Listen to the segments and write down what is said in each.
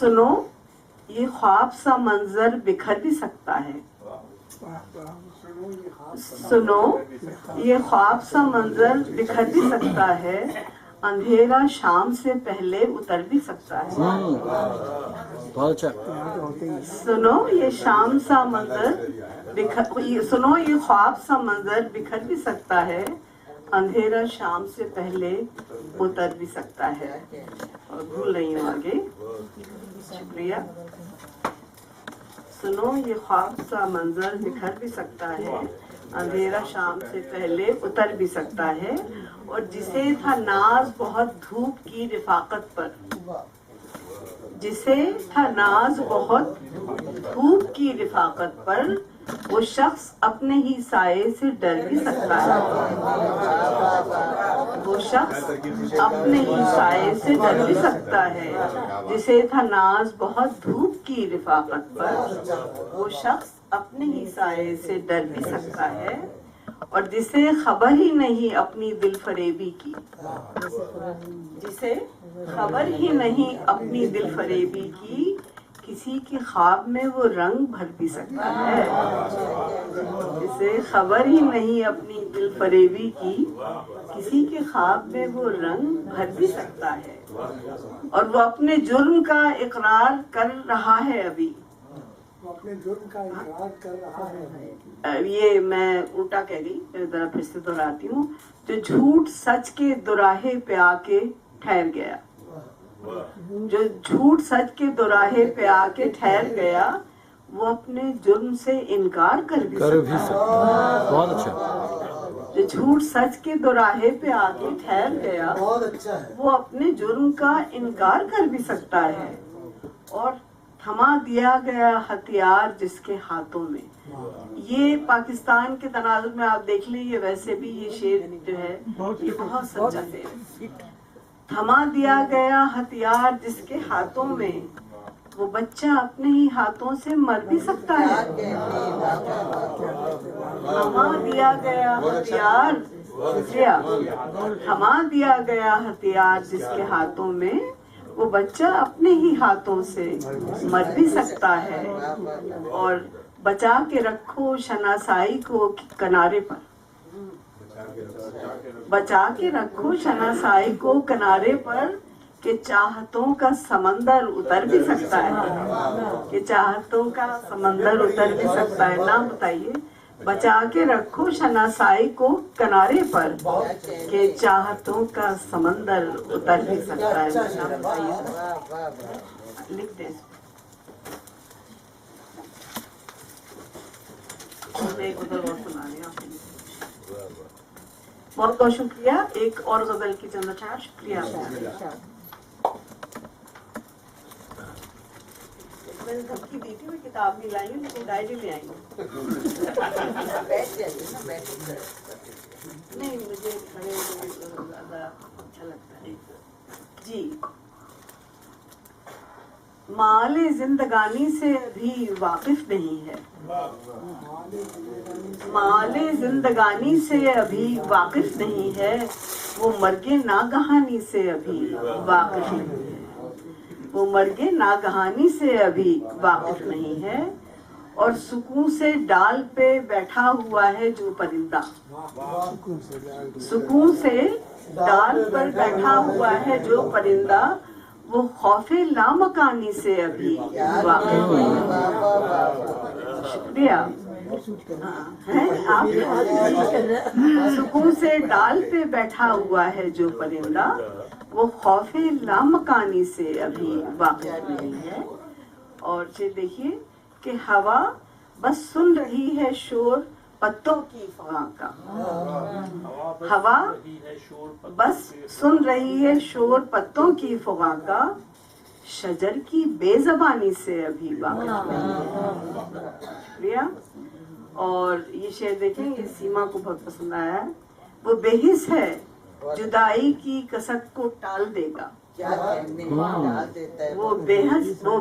सुनो ये ख्वाब सा मंजर बिखर भी सकता है, सुनो ये ख्वाब सा मंजर बिखर भी सकता है, अंधेरा शाम से पहले उतर भी सकता है। बहुत अच्छा। सुनो ये शाम सा मंजर सुनो ये ख्वाब सा मंजर बिखर भी सकता है, अंधेरा शाम से पहले उतर भी सकता है। और भूल रही हूँ आगे, शुक्रिया। सुनो ये ख्वाब सा मंजर बिखर भी सकता है, अंधेरा शाम से पहले उतर भी सकता है, और जिसे था नाज बहुत धूप की रिफाकत पर, जिसे था नाज बहुत धूप की रिफाकत पर, वो शख्स अपने ही साये से डर भी सकता है, वो शख्स अपने ही साये से डर भी सकता है, जिसे था नाज बहुत धूप की रिफाकत पर, वो शख्स अपने ही साये से डर भी सकता है, और जिसे खबर ही नहीं अपनी दिल फरेबी की, जिसे खबर ही नहीं अपनी दिल फरेबी की, किसी के ख्वाब में वो रंग भर भी सकता है, जिसे खबर ही नहीं अपनी दिल फरेबी की, किसी के ख्वाब में वो रंग भर भी सकता है, और वो अपने जुर्म का इकरार कर रहा है अभी, अपने जुर्म का इकरार कर रहा है। ये मैं उल्टा कह गई, जरा फिर से दोहराती हूँ। जो झूठ सच के दुराहे पे आके ठहर गया, जो झूठ सच के दुराहे पे आके ठहर गया, वो अपने जुर्म से इनकार कर भी सकता है। बहुत अच्छा। जो झूठ सच के दुराहे पे आके ठहर गया, बहुत अच्छा है। वो अपने जुर्म का इनकार कर भी सकता है, और थमा दिया गया हथियार जिसके हाथों में। ये पाकिस्तान के तनाजुर में आप देख लीजिए, वैसे भी ये शेर जो है ये बहुत सच्चा शेर है। थमा दिया गया हथियार जिसके हाथों में, वो बच्चा अपने ही हाथों से मर भी सकता है। थमा दिया गया हथियार, थमा दिया गया हथियार जिसके हाथों में, वो बच्चा अपने ही हाथों से मर भी सकता है, और बचा के रखो शनासाई को किनारे पर, बचा के रखो शनासाई को किनारे पर, कि चाहतों का समंदर उतर भी सकता है, कि चाहतों का समंदर उतर भी सकता है। नाम बताइए। बचा के रखो शनासाई को किनारे पर, कि चाहतों का समंदर उतर भी सकता है। नाम बताइए, लिख दे। एक उधर और सुना लिया। बहुत बहुत शुक्रिया। एक और गजल की चंद अच्छा, शुक्रिया। मैंने धमकी दी थी, मैं किताब नहीं लाई हूँ, लेकिन डायरी ले आई हूँ। नहीं, मुझे खड़े ज्यादा अच्छा लगता है जी। माले जिंदगानी से अभी वाकिफ नहीं है, माले जिंदगानी से अभी वाकिफ नहीं है, वो मर्गे नागहानी से अभी वाकिफ नहीं है, वो मर्गे नागहानी से अभी वाकिफ नहीं है, और सुकून से डाल पे बैठा हुआ है जो परिंदा, सुकून से डाल पर बैठा हुआ है जो परिंदा, वो खौफे लामकानी से अभी वाकिफ नहीं है। शुक्रिया। आप सुकून से डाल पे बैठा हुआ है जो परिंदा, वो खौफे लामकानी से अभी वाकिफ नहीं है। और ये देखिए कि हवा बस सुन रही है शोर पत्तों की फगां का, हवा बस सुन रही है शोर पत्तों की फगां का, शजर की बेजबानी से अभी वाकिफ नहीं है। शुक्रिया। और ये शेर देखें, ये सीमा को बहुत पसंद आया है। वो बेहिस है जुदाई की कसक को टाल देगा, वो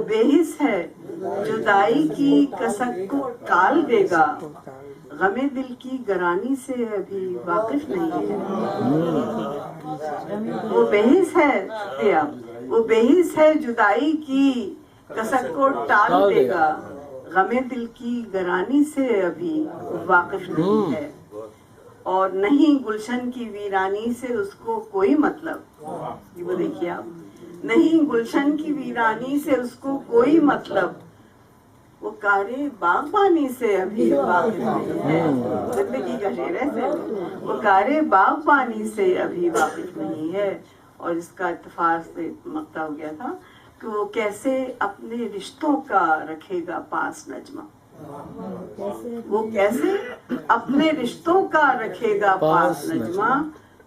बेहिस है जुदाई की कसक को टाल देगा, गमे दिल की गरानी से अभी वाकिफ नहीं है। वो बेहिस है, वो बेहिस है जुदाई की कसक को टाल देगा, गमे दिल की गरानी से अभी वाकिफ नहीं है, और नहीं गुलशन की वीरानी से उसको कोई मतलब। ये वो देखिए आप, नहीं गुलशन की वीरानी से उसको कोई मतलब, वो कारे बागबानी से अभी वाकिफ नहीं है। जिंदगी का शेर है, वो कारे बागबानी से अभी वाकिफ नहीं है। और इसका इत्तेफाक से मक्ता हो गया था कि वो कैसे अपने रिश्तों का रखेगा पास नजमा, वो कैसे अपने रिश्तों का रखेगा पास नजमा,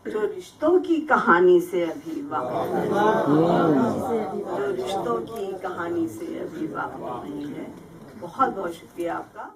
जो रिश्तों की कहानी से अभी वाकिफ नहीं, जो रिश्तों की कहानी से अभी वाकिफ नहीं है। बहुत बहुत शुक्रिया आपका।